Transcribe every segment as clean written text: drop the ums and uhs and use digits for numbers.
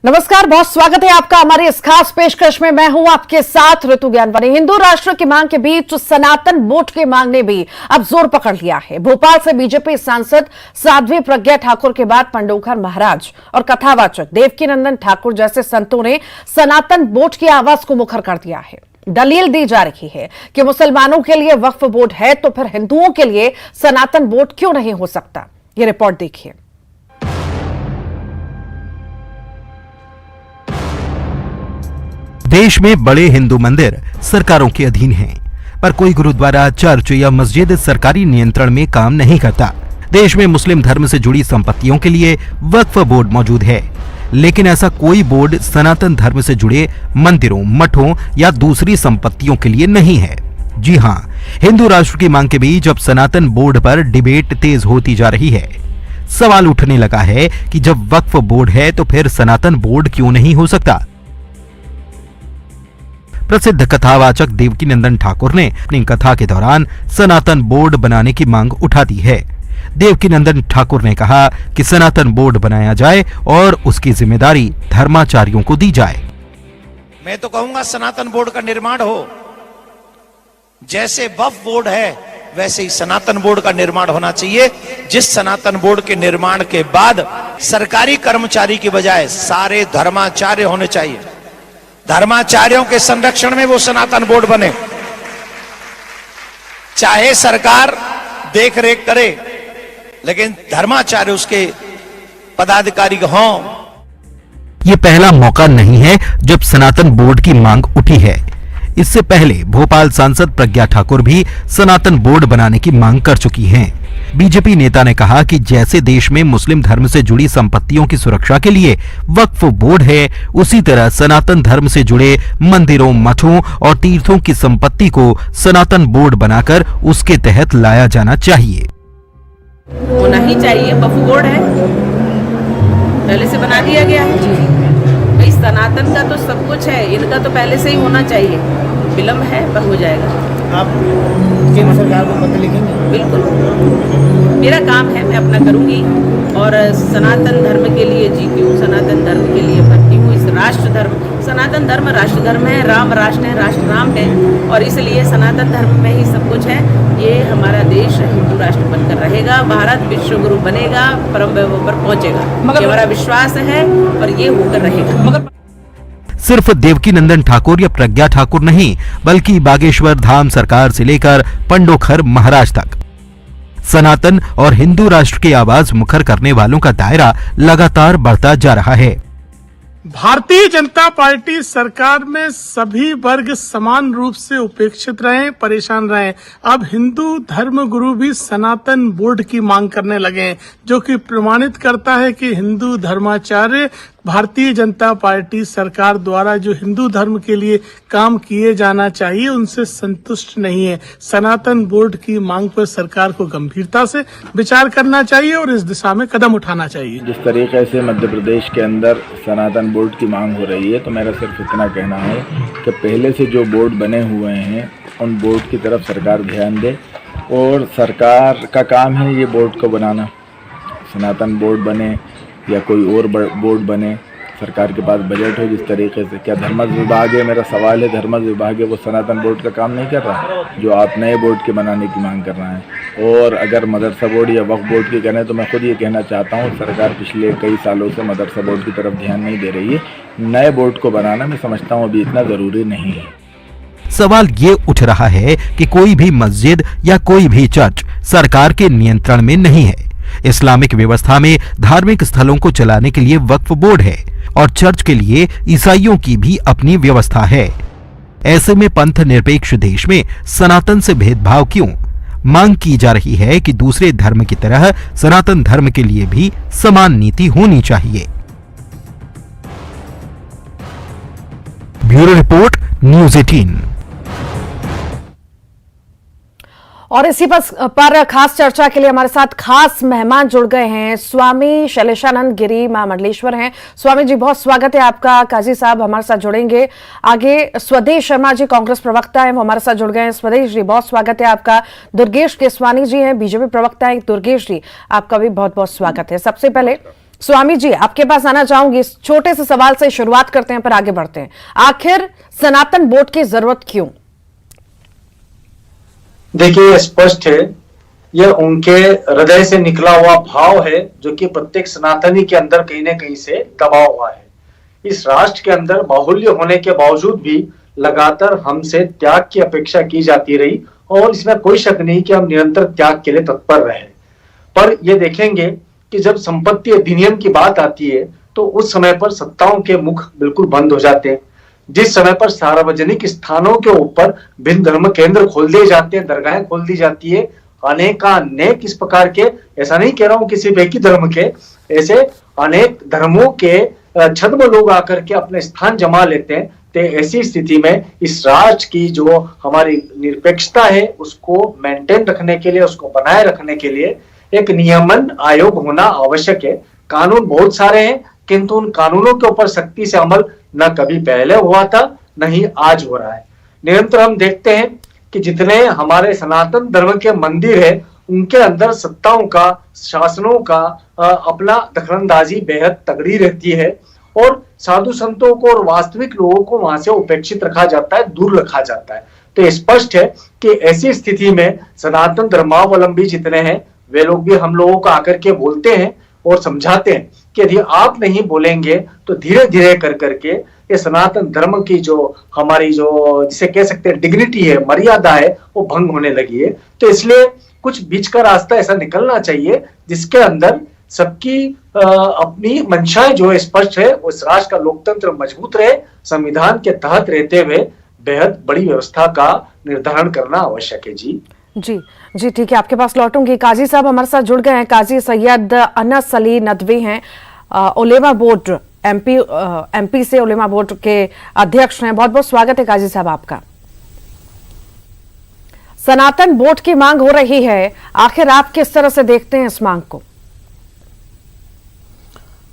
नमस्कार, बहुत स्वागत है आपका हमारी इस खास पेशकश में। मैं हूं आपके साथ ऋतु ज्ञानवानी। हिंदू राष्ट्र की मांग के बीच सनातन वोट की मांग ने भी अब जोर पकड़ लिया है। भोपाल से बीजेपी सांसद साध्वी प्रज्ञा ठाकुर के बाद पंडोखर महाराज और कथावाचक देवकीनंदन ठाकुर जैसे संतों ने सनातन वोट की आवाज को मुखर कर दिया है। दलील दी जा रही है कि मुसलमानों के लिए वक्फ बोर्ड है तो फिर हिंदुओं के लिए सनातन वोट क्यों नहीं हो सकता। ये रिपोर्ट देखिए। देश में बड़े हिंदू मंदिर सरकारों के अधीन हैं, पर कोई गुरुद्वारा, चर्च या मस्जिद सरकारी नियंत्रण में काम नहीं करता। देश में मुस्लिम धर्म से जुड़ी संपत्तियों के लिए वक्फ बोर्ड मौजूद है, लेकिन ऐसा कोई बोर्ड सनातन धर्म से जुड़े मंदिरों, मठों या दूसरी संपत्तियों के लिए नहीं है। जी हां, हिंदू राष्ट्र की मांग के बीच अब सनातन बोर्ड पर डिबेट तेज होती जा रही है। सवाल उठने लगा है कि जब वक्फ बोर्ड है तो फिर सनातन बोर्ड क्यों नहीं हो सकता। प्रसिद्ध कथावाचक देवकीनंदन ठाकुर ने अपनी कथा के दौरान सनातन बोर्ड बनाने की मांग उठा दी है। देवकीनंदन ठाकुर ने कहा कि सनातन बोर्ड बनाया जाए और उसकी जिम्मेदारी धर्माचार्यों को दी जाए। मैं तो कहूंगा सनातन बोर्ड का निर्माण हो। जैसे वक्फ बोर्ड है वैसे ही सनातन बोर्ड का निर्माण होना चाहिए, जिस सनातन बोर्ड के निर्माण के बाद सरकारी कर्मचारी की बजाय सारे धर्माचार्य होने चाहिए। धर्माचार्यों के संरक्षण में वो सनातन बोर्ड बने। चाहे सरकार देख रेख करे, लेकिन धर्माचार्य उसके पदाधिकारी हों। ये पहला मौका नहीं है जब सनातन बोर्ड की मांग उठी है। इससे पहले भोपाल सांसद प्रज्ञा ठाकुर भी सनातन बोर्ड बनाने की मांग कर चुकी हैं। बीजेपी नेता ने कहा कि जैसे देश में मुस्लिम धर्म से जुड़ी संपत्तियों की सुरक्षा के लिए वक्फ बोर्ड है, उसी तरह सनातन धर्म से जुड़े मंदिरों, मठों और तीर्थों की संपत्ति को सनातन बोर्ड बनाकर उसके तहत लाया जाना चाहिए। होना ही चाहिए। वक्फ बोर्ड है, पहले से बना दिया गया है। भाई सनातन का तो सब कुछ है, इनका तो पहले से ही होना चाहिए। विलम्ब है पर हो जाएगा। आप केंद्र सरकार को पत्र लिखेंगे? बिल्कुल, मेरा काम है, मैं अपना करूंगी। और सनातन धर्म के लिए जीती हूँ, सनातन धर्म के लिए मरती हूँ। इस राष्ट्र धर्म, सनातन धर्म राष्ट्र धर्म है, राम राष्ट्र है, राष्ट्र राम है, और इसलिए सनातन धर्म में ही सब कुछ है। ये हमारा देश हिंदू राष्ट्र बनकर रहेगा, भारत विश्व गुरु बनेगा, परम वैभव पर पहुंचेगा। ये हमारा विश्वास है और ये होकर रहेगा। सिर्फ देवकीनंदन ठाकुर या प्रज्ञा ठाकुर नहीं, बल्कि बागेश्वर धाम सरकार से लेकर पंडोखर महाराज तक सनातन और हिंदू राष्ट्र की आवाज मुखर करने वालों का दायरा लगातार बढ़ता जा रहा है। भारतीय जनता पार्टी सरकार में सभी वर्ग समान रूप से उपेक्षित रहे, परेशान रहे। अब हिंदू धर्म गुरु भी सनातन बोर्ड की मांग करने लगे हैं, जो कि प्रमाणित करता है कि हिंदू धर्माचार्य भारतीय जनता पार्टी सरकार द्वारा जो हिंदू धर्म के लिए काम किए जाना चाहिए उनसे संतुष्ट नहीं है। सनातन बोर्ड की मांग पर सरकार को गंभीरता से विचार करना चाहिए और इस दिशा में कदम उठाना चाहिए। जिस तरीके से मध्य प्रदेश के अंदर सनातन बोर्ड की मांग हो रही है, तो मेरा सिर्फ इतना कहना है कि पहले से जो बोर्ड बने हुए हैं उन बोर्ड की तरफ सरकार ध्यान दे, और सरकार का काम है ये बोर्ड को बनाना। सनातन बोर्ड बने या कोई और बोर्ड बने, सरकार के पास बजट हो। जिस तरीके से क्या धर्मस्व विभाग है, मेरा सवाल है, धर्मस्व विभाग है वो सनातन बोर्ड का काम नहीं कर रहा, जो आप नए बोर्ड के बनाने की मांग कर रहे हैं। और अगर मदरसा बोर्ड या वक्फ बोर्ड की करें तो मैं खुद ये कहना चाहता हूँ, सरकार पिछले कई सालों से मदरसा बोर्ड की तरफ ध्यान नहीं दे रही है। नए बोर्ड को बनाना मैं समझता हूँ अभी इतना ज़रूरी नहीं है। सवाल ये उठ रहा है कि कोई भी मस्जिद या कोई भी चर्च सरकार के नियंत्रण में नहीं है। इस्लामिक व्यवस्था में धार्मिक स्थलों को चलाने के लिए वक्फ बोर्ड है और चर्च के लिए ईसाइयों की भी अपनी व्यवस्था है। ऐसे में पंथ निरपेक्ष देश में सनातन से भेदभाव क्यों? मांग की जा रही है कि दूसरे धर्म की तरह सनातन धर्म के लिए भी समान नीति होनी चाहिए। Bureau report, news 18। और इसी पर खास चर्चा के लिए हमारे साथ खास मेहमान जुड़ गए हैं। स्वामी शैलेशानंद गिरी मां मंडलेश्वर हैं। स्वामी जी, बहुत स्वागत है आपका। काजी साहब हमारे साथ जुड़ेंगे आगे। स्वदेश शर्मा जी कांग्रेस प्रवक्ता हैं, वो हमारे साथ जुड़ गए हैं। स्वदेश जी, बहुत स्वागत है आपका। दुर्गेश केसवानी जी हैं, बीजेपी प्रवक्ता हैं। दुर्गेश जी, आपका भी बहुत बहुत स्वागत है। सबसे पहले स्वामी जी, आपके पास आना चाहूंगी। इस छोटे से सवाल से शुरुआत करते हैं, पर आगे बढ़ते हैं। आखिर सनातन बोर्ड की जरूरत क्यों? देखिए, स्पष्ट है, यह उनके हृदय से निकला हुआ भाव है जो कि प्रत्येक सनातनी के अंदर कहीं ना कहीं से दबा हुआ है। इस राष्ट्र के अंदर बाहुल्य होने के बावजूद भी लगातार हमसे त्याग की अपेक्षा की जाती रही और इसमें कोई शक नहीं कि हम निरंतर त्याग के लिए तत्पर रहे। पर ये देखेंगे कि जब संपत्ति अधिनियम की बात आती है तो उस समय पर सत्ताओं के मुख बिल्कुल बंद हो जाते हैं। जिस समय पर सार्वजनिक स्थानों के ऊपर भिन्न धर्म केंद्र खोल दिए जाते हैं, दरगाहें खोल दी जाती है, अनेक इस प्रकार के, ऐसा नहीं कह रहा हूं किसी एक ही धर्म के, ऐसे अनेक धर्मों के छद्म लोग आकर के अपने स्थान जमा लेते हैं। तो ऐसी स्थिति में इस राष्ट्र की जो हमारी निरपेक्षता है उसको मेंटेन रखने के लिए, उसको बनाए रखने के लिए एक नियमन आयोग होना आवश्यक है। कानून बहुत सारे हैं, किंतु उन कानूनों के ऊपर सख्ती से अमल न कभी पहले हुआ था, न ही आज हो रहा है। निरंतर हम देखते हैं कि जितने हमारे सनातन धर्म के मंदिर है उनके अंदर सत्ताओं का, शासनों का अपना दखलंदाजी बेहद तगड़ी रहती है और साधु संतों को और वास्तविक लोगों को वहां से उपेक्षित रखा जाता है, दूर रखा जाता है। तो स्पष्ट है कि ऐसी स्थिति में सनातन धर्मावलंबी जितने हैं वे लोग भी हम लोगों को आकर के बोलते हैं और समझाते हैं कि यदि आप नहीं बोलेंगे तो धीरे धीरे कर करके ये सनातन धर्म की जो हमारी जो जिसे कह सकते हैं डिग्निटी है, मर्यादा है, वो भंग होने लगी है। तो इसलिए कुछ बीच का रास्ता ऐसा निकलना चाहिए जिसके अंदर सबकी अपनी मंशाएं जो है स्पष्ट है, उस राष्ट्र का लोकतंत्र मजबूत रहे, संविधान के तहत रहते हुए बेहद बड़ी व्यवस्था का निर्धारण करना आवश्यक है। जी ठीक है, आपके पास लौटूंगी। काजी साहब हमारे साथ जुड़ गए हैं। काजी सैयद अनस अली नदवी हैं, उलेमा बोर्ड एमपी से उलेमा बोर्ड के अध्यक्ष हैं। बहुत बहुत स्वागत है काजी साहब आपका। सनातन बोर्ड की मांग हो रही है, आखिर आप किस तरह से देखते हैं इस मांग को?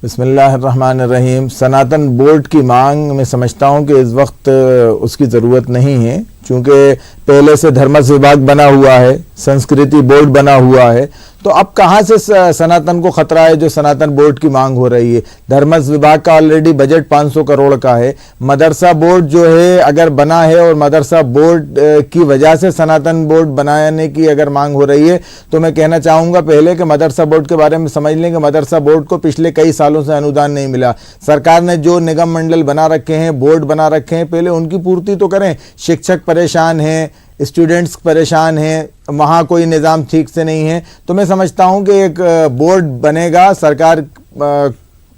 बिस्मिल्लाहिर्रहमानिर्रहीम। सनातन बोर्ड की मांग मैं समझता हूँ कि इस वक्त उसकी ज़रूरत नहीं है, क्योंकि पहले से धर्मस्व विभाग बना हुआ है, संस्कृति बोर्ड बना हुआ है, तो अब कहाँ से सनातन को खतरा है जो सनातन बोर्ड की मांग हो रही है? धर्मस्व विभाग का ऑलरेडी बजट 500 करोड़ का है। मदरसा बोर्ड जो है अगर बना है और मदरसा बोर्ड की वजह से सनातन बोर्ड बनाने की अगर मांग हो रही है तो मैं कहना चाहूँगा पहले कि मदरसा बोर्ड के बारे में समझ लें कि मदरसा बोर्ड को पिछले कई सालों से अनुदान नहीं मिला। सरकार ने जो निगम मंडल बना रखे हैं, बोर्ड बना रखे हैं, पहले उनकी पूर्ति तो करें। शिक्षक परेशान हैं, स्टूडेंट्स परेशान हैं, वहाँ कोई निज़ाम ठीक से नहीं है। तो मैं समझता हूँ कि एक बोर्ड बनेगा, सरकार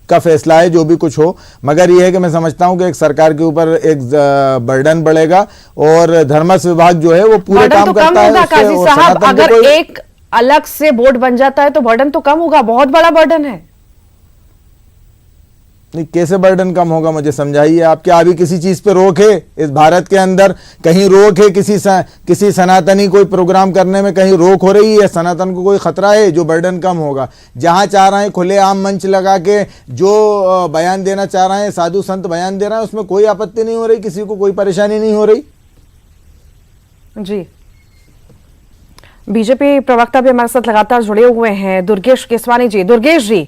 का फैसला है जो भी कुछ हो, मगर यह है कि मैं समझता हूँ कि एक सरकार के ऊपर एक बर्डन बढ़ेगा और धर्मस्व विभाग जो है वो पूरे काम तो करता है। काजी साहब, अगर एक अलग से बोर्ड बन जाता है तो बर्डन तो कम होगा, बहुत बड़ा बर्डन है। नहीं, कैसे बर्डन कम होगा मुझे समझाइए आप। क्या अभी किसी चीज पे रोक है इस भारत के अंदर? कहीं रोक है किसी सनातनी कोई प्रोग्राम करने में? कहीं रोक हो रही है? सनातन को कोई खतरा है जो बर्डन कम होगा? जहां चाह रहे हैं खुलेआम मंच लगा के जो बयान देना चाह रहे हैं, साधु संत बयान दे रहे हैं, उसमें कोई आपत्ति नहीं हो रही, किसी को कोई परेशानी नहीं हो रही। जी, बीजेपी प्रवक्ता भी हमारे साथ लगातार जुड़े हुए हैं, दुर्गेश केसवानी जी। दुर्गेश जी,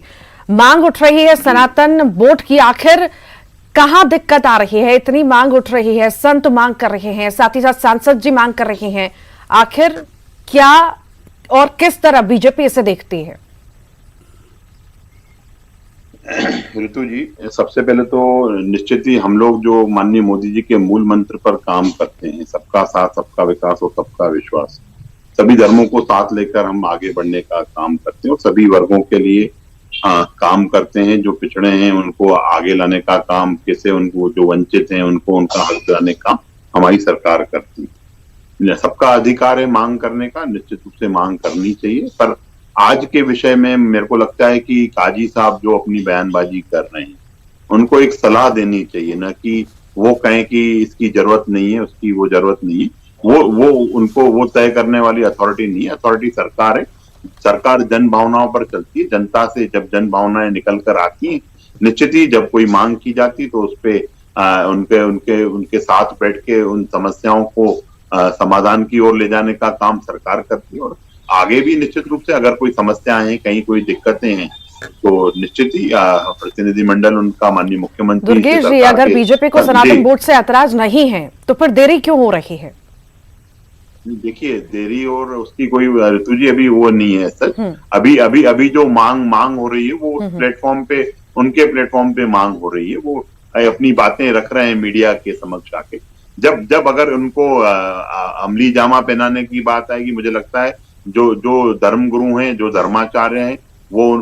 मांग उठ रही है सनातन बोर्ड की, आखिर कहां दिक्कत आ रही है? इतनी मांग उठ रही है, संत मांग कर रहे हैं, साथ ही साथ सांसद जी मांग कर रहे हैं, आखिर क्या और किस तरह बीजेपी इसे देखती है? ऋतु जी, सबसे पहले तो निश्चित ही हम लोग जो माननीय मोदी जी के मूल मंत्र पर काम करते हैं, सबका साथ, सबका विकास और सबका विश्वास, सभी धर्मों को साथ लेकर हम आगे बढ़ने का काम करते हैं और सभी वर्गों के लिए काम करते हैं। जो पिछड़े हैं उनको आगे लाने का काम, कैसे उनको, जो वंचित हैं उनको उनका हक दिलाने का हमारी सरकार करती है। सबका अधिकार है मांग करने का, निश्चित रूप से मांग करनी चाहिए। पर आज के विषय में मेरे को लगता है कि काजी साहब जो अपनी बयानबाजी कर रहे हैं उनको एक सलाह देनी चाहिए, ना कि वो कहें कि इसकी जरूरत नहीं है, उसकी वो जरूरत नहीं है। वो उनको वो तय करने वाली अथॉरिटी नहीं है, अथॉरिटी सरकार है। सरकार जन भावनाओं पर चलती है। जनता से जब जन भावनाएं निकल कर आती हैं, निश्चित ही जब कोई मांग की जाती तो उस पे उनके साथ बैठ के उन समस्याओं को समाधान की ओर ले जाने का काम सरकार करती है। और आगे भी निश्चित रूप से अगर कोई समस्याएं हैं, कहीं कोई दिक्कतें हैं तो निश्चित ही प्रतिनिधिमंडल उनका माननीय मुख्यमंत्री दुर्गेश जी, अगर बीजेपी को सनातन बोर्ड से ऐतराज नहीं है तो फिर देरी क्यों हो रही है? देखिए, देरी और उसकी कोई ऋतु जी अभी वो नहीं है सर। अभी जो मांग हो रही है वो प्लेटफॉर्म पे, उनके प्लेटफॉर्म पे मांग हो रही है। वो अपनी बातें रख रहे हैं मीडिया के समक्ष आके। जब अगर उनको अमली जामा पहनाने की बात आएगी, मुझे लगता है जो धर्मगुरु हैं, जो धर्माचार्य हैं, वो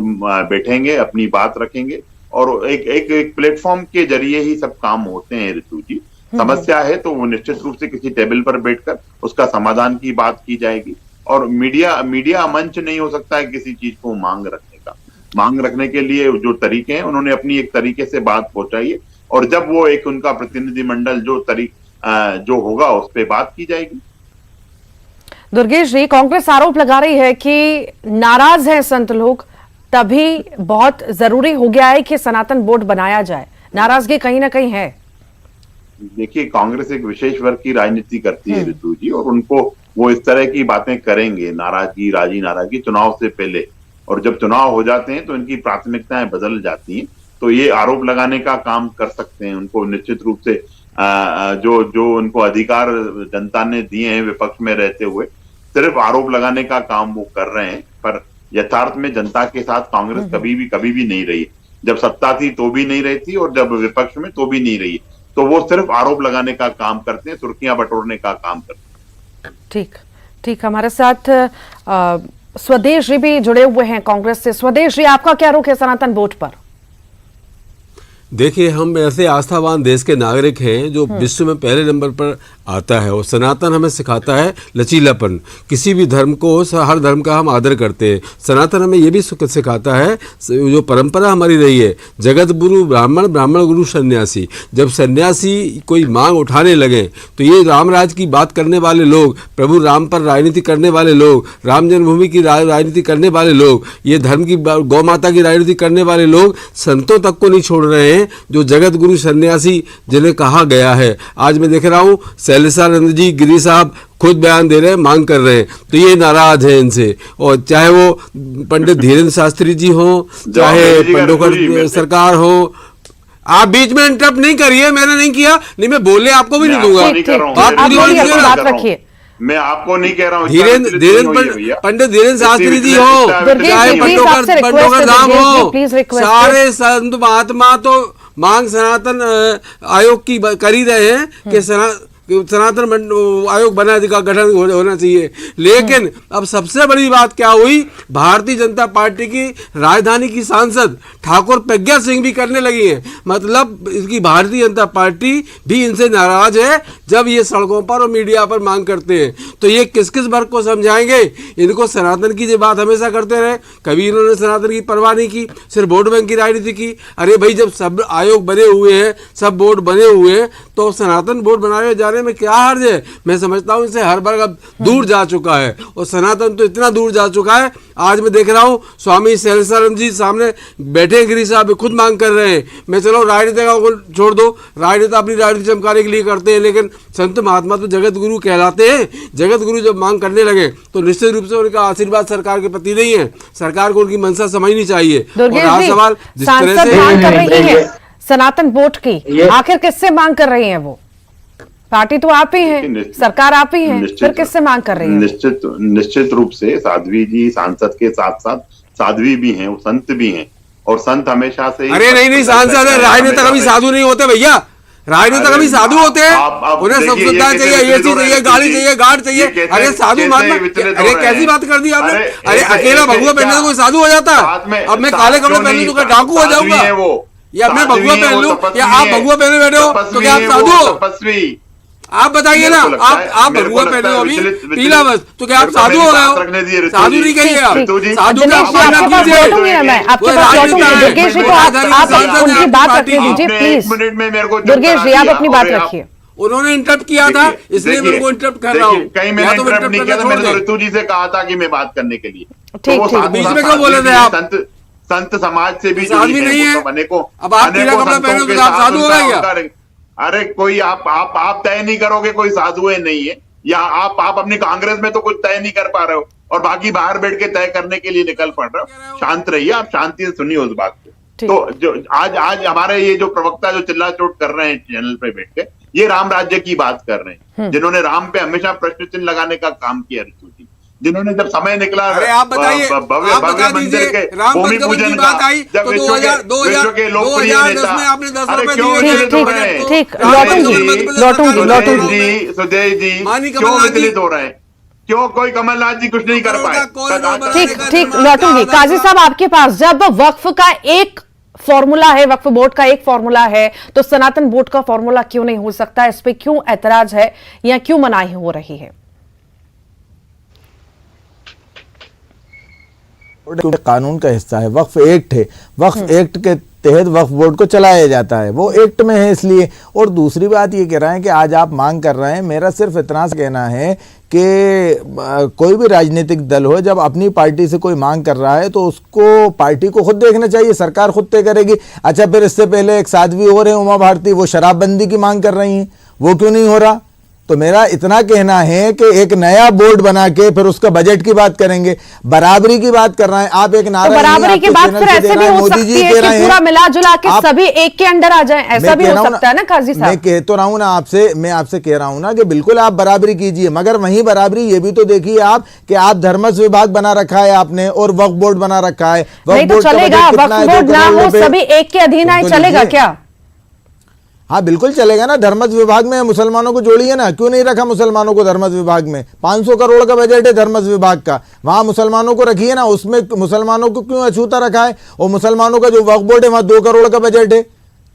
बैठेंगे, अपनी बात रखेंगे और एक प्लेटफॉर्म के जरिए ही सब काम होते हैं ऋतु जी। समस्या है तो वो निश्चित रूप से किसी टेबल पर बैठकर उसका समाधान की बात की जाएगी। और मीडिया मंच नहीं हो सकता है किसी चीज को मांग रखने का। मांग रखने के लिए जो तरीके हैं, उन्होंने अपनी एक तरीके से बात पहुंचाई है और जब वो एक उनका प्रतिनिधिमंडल जो होगा उस पर बात की जाएगी। दुर्गेश जी, कांग्रेस आरोप लगा रही है कि नाराज हैं संत लोग, तभी बहुत जरूरी हो गया है कि सनातन बोर्ड बनाया जाए। नाराजगी कहीं ना कहीं है। देखिए, कांग्रेस एक विशेष वर्ग की राजनीति करती है ऋतु जी, और उनको वो इस तरह की बातें करेंगे, राजी नाराजगी चुनाव से पहले। और जब चुनाव हो जाते हैं तो इनकी प्राथमिकताएं बदल जाती हैं। तो ये आरोप लगाने का काम कर सकते हैं। उनको निश्चित रूप से जो उनको अधिकार जनता ने दिए हैं विपक्ष में रहते हुए, सिर्फ आरोप लगाने का काम वो कर रहे हैं। पर यथार्थ में जनता के साथ कांग्रेस कभी भी नहीं रही। जब सत्ता थी तो भी नहीं रही थी और जब विपक्ष में तो भी नहीं रही। तो वो सिर्फ आरोप लगाने का काम करते हैं, सुर्खियां बटोरने का काम करते हैं। ठीक। हमारे साथ स्वदेश जी भी जुड़े हुए हैं कांग्रेस से। स्वदेश जी, आपका क्या रुख है सनातन बोर्ड पर? देखिए, हम ऐसे आस्थावान देश के नागरिक हैं जो विश्व में पहले नंबर पर आता है और सनातन हमें सिखाता है लचीलापन। किसी भी धर्म को, हर धर्म का हम आदर करते हैं। सनातन हमें ये भी सिखाता है, जो परंपरा हमारी रही है, जगत गुरु ब्राह्मण, ब्राह्मण गुरु सन्यासी। जब सन्यासी कोई मांग उठाने लगे तो ये रामराज की बात करने वाले लोग, प्रभु राम पर राजनीति करने वाले लोग, राम जन्मभूमि की राजनीति करने वाले लोग, ये धर्म की, गौ माता की राजनीति करने वाले लोग संतों तक को नहीं छोड़ रहे हैं, जो जगत गुरु सन्यासी जिन्हें कहा गया है। आज मैं देख रहा हूँ शैलेशानंद जी, गिरी साहब खुद बयान दे रहे हैं, मांग कर रहे हैं, तो ये नाराज है इनसे। और चाहे वो पंडित धीरेन्द्र शास्त्री जी हो, चाहे पंडोकर सरकार हो। आप बीच में इंटरप्ट नहीं करिए, मैंने नहीं किया, नहीं मैं बोले आपको भी नहीं दूंगा। बात रखिए। मैं आपको नहीं कह रहा हूँ। पंडित धीरेन्द्र शास्त्री जी हो, चाहे पंडोकर धाम हो, सारे संत महात्मा तो मांग सनातन आयोग की कर ही रहे हैं कि सनातन आयोग बना का गठन होना चाहिए। लेकिन अब सबसे बड़ी बात क्या हुई, भारतीय जनता पार्टी की राजधानी की सांसद ठाकुर प्रज्ञा सिंह भी करने लगी हैं। मतलब इसकी भारतीय जनता पार्टी भी इनसे नाराज है जब ये सड़कों पर और मीडिया पर मांग करते हैं। तो ये किस किस वर्ग को समझाएंगे? इनको सनातन की जो बात हमेशा करते रहे, कभी इन्होंने सनातन की परवाह नहीं की, सिर्फ वोट बैंक की राजनीति की। अरे भाई, जब सब आयोग बने हुए हैं, सब बोर्ड बने हुए हैं, तो सनातन बोर्ड बनाए जाने में क्या हर्ज है? मैं समझता हूं इससे हर वर्ग अब दूर जा चुका है और सनातन तो इतना दूर जा चुका है। आज मैं देख रहा हूं स्वामी शैलेशानंद जी सामने बैठे, गिरी साहब खुद मांग कर रहे हैं। मैं चलो राजनीति का छोड़ दो, राजनीति अपनी राजनीति चमकाने के लिए करते हैं, लेकिन संत महात्मा तो जगत गुरु कहलाते हैं। जगत गुरु जब मांग करने लगे तो निश्चित रूप से उनका आशीर्वाद सरकार के प्रति नहीं है। सरकार को उनकी मंशा समझनी चाहिए। और आज सवाल जिस तरह से मांग कर रही है सनातन बोर्ड की, आखिर किससे मांग कर रही है? वो पार्टी तो आप ही हैं, सरकार आप ही हैं, फिर किससे मांग कर रही है? निश्चित रूप से साध्वी जी सांसद के साथ साथ साध्वी भी हैं, वो संत भी हैं और संत हमेशा से। अरे नहीं, सांसद है, राजनेता कभी साधु नहीं होते भैया। राजनेता कभी साधु होते हैं? उन्हें सब सुविधा चाहिए, एसी चाहिए, गाड़ी चाहिए, गार्ड चाहिए। अरे साधु महात्मा, अरे कैसी बात कर दी आपने? अरे अकेला भगवा पहनने से कोई साधु हो जाता? अब मैं काले कपड़े पहन लूं तो डाकू हो जाऊंगा? या मैं भगवा पहन लूं या आप भगवा पहने बैठे हो तो क्या आप साधु हो? आप बताइए ना, आप भगवा पहने हो अभी पीला बस, तो क्या आप साधु हो गए हो? साधु नहीं कहिए आप, साधु का अपमान कीजिए। दुर्गेश जी, आप अपनी बात रखिए। उन्होंने इंटरप्ट किया था, इसलिए मैं उनको इंटरप्ट कर रहा हूँ। कहीं मैंने इंटरप्ट नहीं किया था, मैंने तो ऋतु जी से कहा था कि मैं बात करने के लिए। बीच में क्यों बोले थे आप? संत समाज से भी साधु नहीं है। अब आप पीला कपड़ा पहने तो आप साधु हो गए क्या? अरे कोई आप तय नहीं करोगे कोई साधु है नहीं है, या आप अपनी कांग्रेस में तो कुछ तय नहीं कर पा रहे हो और बाकी बाहर बैठ के तय करने के लिए निकल पड़ रहे हो। शांत रहिए, आप शांति से सुनिए उस बात को। तो जो आज हमारे ये जो प्रवक्ता जो चिल्ला चोट कर रहे हैं चैनल पे बैठ के, ये राम राज्य की बात कर रहे हैं, जिन्होंने राम पे हमेशा प्रश्न चिन्ह लगाने का काम किया ऋतु जी, जिन्होंने जब समय निकला आप बताइए, भव्य मंदिर के भूमि पूजन का, जब विश्व के लोकप्रिय नेता, अरे क्यों विचलित हो रहे हैं? ठीक, जी सुजय जी क्यों विचलित हो रहे हैं? क्यों कोई कमलनाथ जी कुछ नहीं कर पाए? ठीक लौटूंगी। काजी साहब आपके पास, जब वक्फ का एक फॉर्मूला है, वक्फ बोर्ड का एक फॉर्मूला है, तो सनातन बोर्ड का फॉर्मूला क्यों नहीं हो सकता? इस पे क्यों ऐतराज है या क्यों मनाही हो रही है? कानून का हिस्सा है, वक्फ एक्ट है, वक्फ एक्ट के तहत वक्फ बोर्ड को चलाया जाता है, वो एक्ट में है इसलिए। और दूसरी बात ये कह रहे हैं कि आज आप मांग कर रहे हैं, मेरा सिर्फ इतना कहना है कि कोई भी राजनीतिक दल हो, जब अपनी पार्टी से कोई मांग कर रहा है तो उसको पार्टी को खुद देखना चाहिए, सरकार खुद तय करेगी। अच्छा, फिर इससे पहले एक साध्वी और है उमा भारती, वो शराबबंदी की मांग कर रही हैं, वो क्यों नहीं हो रहा? तो मेरा इतना कहना है कि एक नया बोर्ड बना के फिर उसका बजट की बात करेंगे, बराबरी की बात कर रहे हैं आप। एक नारा, तो बराबरी की बात फिर ऐसे भी हो सकती है कि पूरा मिला जुला के सभी एक के अंडर आ जाएं, ऐसा भी हो सकता है ना काजी साहब? मैं कह तो रहा हूं ना आपसे, मैं आपसे कह रहा हूं ना कि बिल्कुल आप बराबरी कीजिए, मगर वहीं बराबरी ये भी तो देखिए आप कि आप धर्मस्व विभाग बना रखा है आपने और वक्फ बोर्ड बना रखा है। नहीं तो चलेगा, वक्फ बोर्ड ना हो, सभी एक के अधीन आए, चलेगा क्या? हाँ बिल्कुल चलेगा ना। धर्मस्व विभाग में मुसलमानों को जोड़िए ना, क्यों नहीं रखा मुसलमानों को धर्मस्व विभाग में? 500 करोड़ का बजट है धर्मस्व विभाग का, वहां मुसलमानों को रखिए ना, उसमें मुसलमानों को क्यों अछूता रखा है? और मुसलमानों का जो वक्फ बोर्ड है वहां 2 करोड़ का बजट है।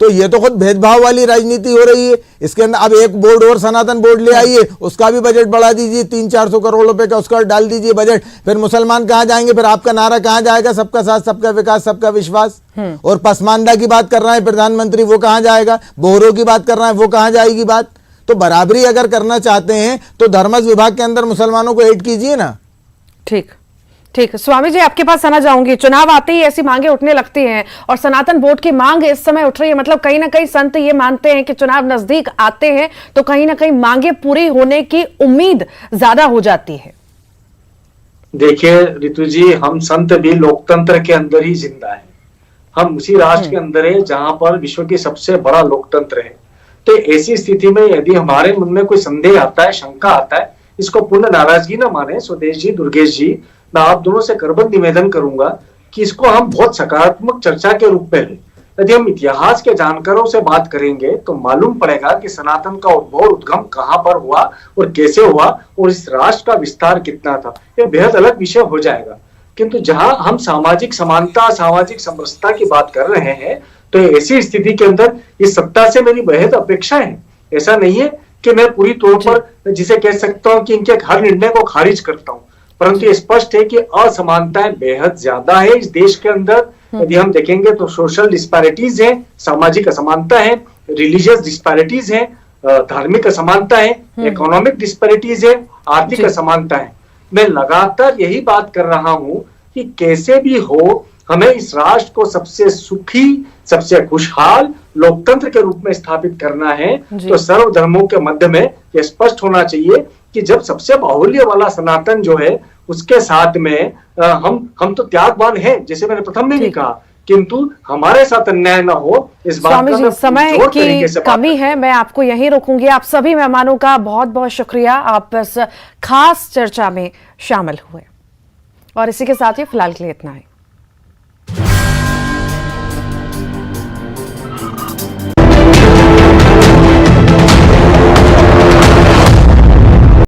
तो ये तो खुद भेदभाव वाली राजनीति हो रही है। इसके अंदर अब एक बोर्ड और सनातन बोर्ड ले आइए, उसका भी बजट बढ़ा दीजिए, 300-400 करोड़ रुपए का उसका डाल दीजिए बजट। फिर मुसलमान कहाँ जाएंगे? फिर आपका नारा कहाँ जाएगा? सबका साथ, सबका विकास, सबका विश्वास। और पसमानदा की बात कर रहा है प्रधानमंत्री, वो कहाँ जाएगा? बोहरों की बात कर रहा है, वो कहाँ जाएगी बात? तो बराबरी अगर करना चाहते हैं तो धर्मस्व विभाग के अंदर मुसलमानों को ऐड कीजिए ना। ठीक, स्वामी जी आपके पास आना चाहूंगी। चुनाव आते ही ऐसी मांगे उठने लगती हैं और सनातन बोर्ड की मांग इस समय उठ रही है। मतलब कहीं ना कहीं संत ये मानते हैं कि चुनाव नजदीक आते हैं तो कहीं ना कहीं मांगे पूरी होने की उम्मीद ज्यादा हो जाती है। देखिए ऋतु जी, हम संत भी लोकतंत्र के अंदर ही जिंदा है। हम उसी राष्ट्र के अंदर है जहां पर विश्व की सबसे बड़ा लोकतंत्र है। तो ऐसी स्थिति में यदि हमारे मन में कोई संदेह आता है, शंका आता है, इसको पूर्ण नाराजगी ना माने। स्वदेश जी, दुर्गेश जी, मैं आप दोनों से करबद्ध निवेदन करूंगा कि इसको हम बहुत सकारात्मक चर्चा के रूप में लें। यदि हम इतिहास के जानकारों से बात करेंगे तो मालूम पड़ेगा कि सनातन का उद्गम कहां पर हुआ और कैसे हुआ और इस राष्ट्र का विस्तार कितना था। यह बेहद अलग विषय हो जाएगा। किंतु जहां हम सामाजिक समानता, सामाजिक समरसता की बात कर रहे हैं, तो ऐसी स्थिति के अंदर इस सत्ता से मेरी बेहद अपेक्षा है। ऐसा नहीं है कि मैं पूरी तौर पर जिसे कह सकता हूं कि इनके हर निर्णय को खारिज करता हूं, परंतु ये स्पष्ट है कि असमानताएं बेहद ज्यादा है इस देश के अंदर। यदि हम देखेंगे तो सोशल डिस्पैरिटीज है, सामाजिक असमानता है, रिलीजियस डिस्पैरिटीज है, धार्मिक असमानता है, इकोनॉमिक डिस्पैरिटीज है, आर्थिक असमानता है। मैं लगातार यही बात कर रहा हूं कि कैसे भी हो हमें इस राष्ट्र को सबसे सुखी, सबसे खुशहाल लोकतंत्र के रूप में स्थापित करना है। तो सर्व धर्मों के मध्य में यह स्पष्ट होना चाहिए कि जब सबसे बाहुल्य वाला सनातन जो है उसके साथ में हम तो त्यागवान हैं, जैसे मैंने प्रथम में भी कहा, किंतु हमारे साथ अन्याय ना हो इस बात स्वामी जी, समय की कमी है, मैं आपको यहीं रोकूंगी। आप सभी मेहमानों का बहुत बहुत शुक्रिया, आप इस खास चर्चा में शामिल हुए। और इसी के साथ ही फिलहाल के लिए इतना है।